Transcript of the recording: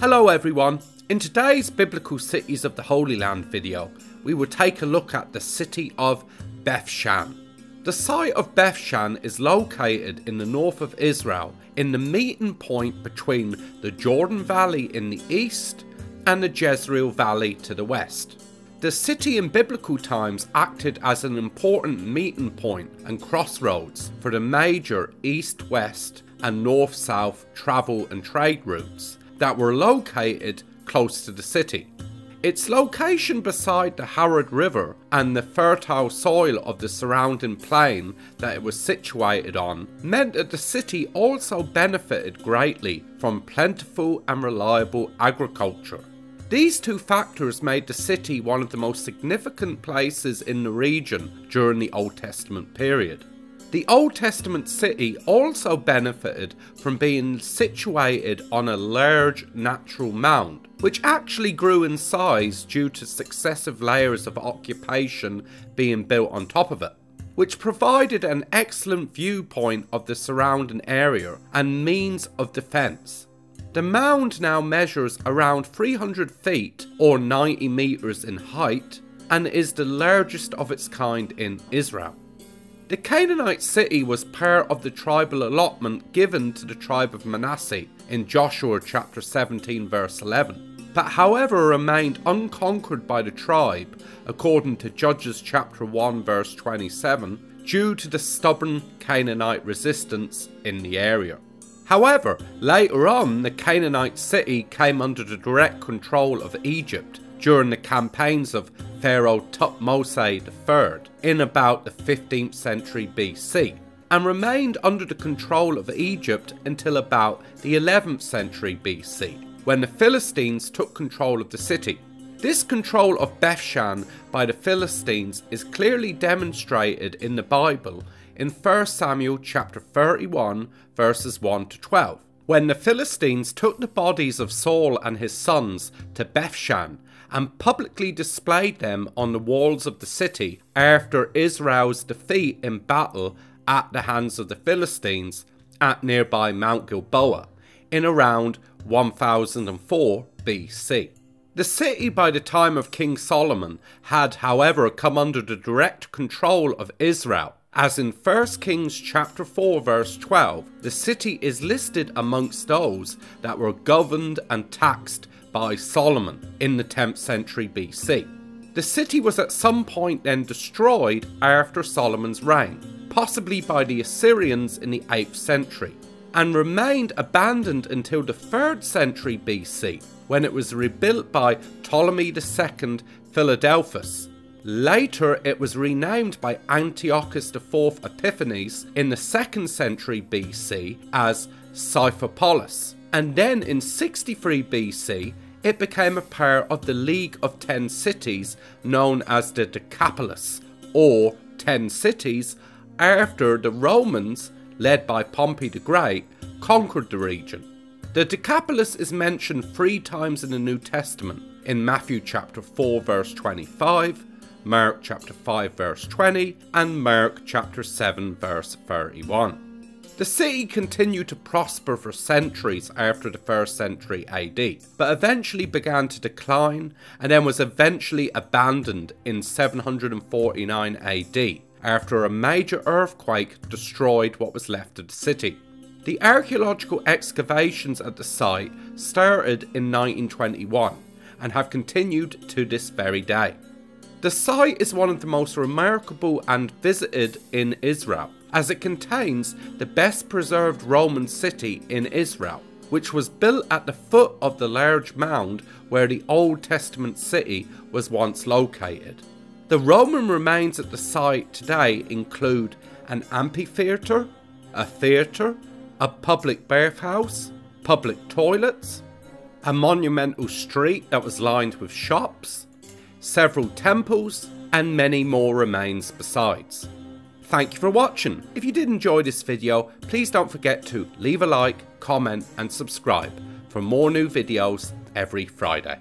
Hello everyone, in today's Biblical Cities of the Holy Land video, we will take a look at the city of Bethshan. The site of Bethshan is located in the north of Israel, in the meeting point between the Jordan Valley in the east and the Jezreel Valley to the west. The city in biblical times acted as an important meeting point and crossroads for the major east-west and north-south travel and trade routes that were located close to the city. Its location beside the Harod River and the fertile soil of the surrounding plain that it was situated on meant that the city also benefited greatly from plentiful and reliable agriculture. These two factors made the city one of the most significant places in the region during the Old Testament period. The Old Testament city also benefited from being situated on a large natural mound, which actually grew in size due to successive layers of occupation being built on top of it, which provided an excellent viewpoint of the surrounding area and means of defence. The mound now measures around 300 feet or 90 meters in height and is the largest of its kind in Israel. The Canaanite city was part of the tribal allotment given to the tribe of Manasseh in Joshua chapter 17 verse 11, but however remained unconquered by the tribe according to Judges chapter 1 verse 27 due to the stubborn Canaanite resistance in the area. However, later on the Canaanite city came under the direct control of Egypt during the campaigns of Pharaoh Thutmose III in about the 15th century BC, and remained under the control of Egypt until about the 11th century BC, when the Philistines took control of the city. This control of Bethshan by the Philistines is clearly demonstrated in the Bible in 1 Samuel chapter 31 verses 1 to 12, when the Philistines took the bodies of Saul and his sons to Bethshan and publicly displayed them on the walls of the city after Israel's defeat in battle at the hands of the Philistines at nearby Mount Gilboa in around 1004 BC. The city by the time of King Solomon had however come under the direct control of Israel, as in 1 Kings chapter 4 verse 12, the city is listed amongst those that were governed and taxed by Solomon in the 10th century BC. The city was at some point then destroyed after Solomon's reign, possibly by the Assyrians in the 8th century, and remained abandoned until the 3rd century BC, when it was rebuilt by Ptolemy II Philadelphus. Later it was renamed by Antiochus IV Epiphanes in the 2nd century BC as Scythopolis, and then in 63 BC it became a part of the League of 10 Cities known as the Decapolis, or 10 Cities, after the Romans, led by Pompey the Great, conquered the region. The Decapolis is mentioned 3 times in the New Testament, in Matthew chapter 4 verse 25, Mark chapter 5 verse 20, and Mark chapter 7 verse 31. The city continued to prosper for centuries after the 1st century AD, but eventually began to decline and then was eventually abandoned in 749 AD after a major earthquake destroyed what was left of the city. The archaeological excavations at the site started in 1921 and have continued to this very day. The site is one of the most remarkable and visited in Israel, as it contains the best preserved Roman city in Israel, which was built at the foot of the large mound where the Old Testament city was once located. The Roman remains at the site today include an amphitheatre, a theatre, a public bathhouse, public toilets, a monumental street that was lined with shops, several temples, and many more remains besides. Thank you for watching. If you did enjoy this video, please don't forget to leave a like, comment and subscribe for more new videos every Friday.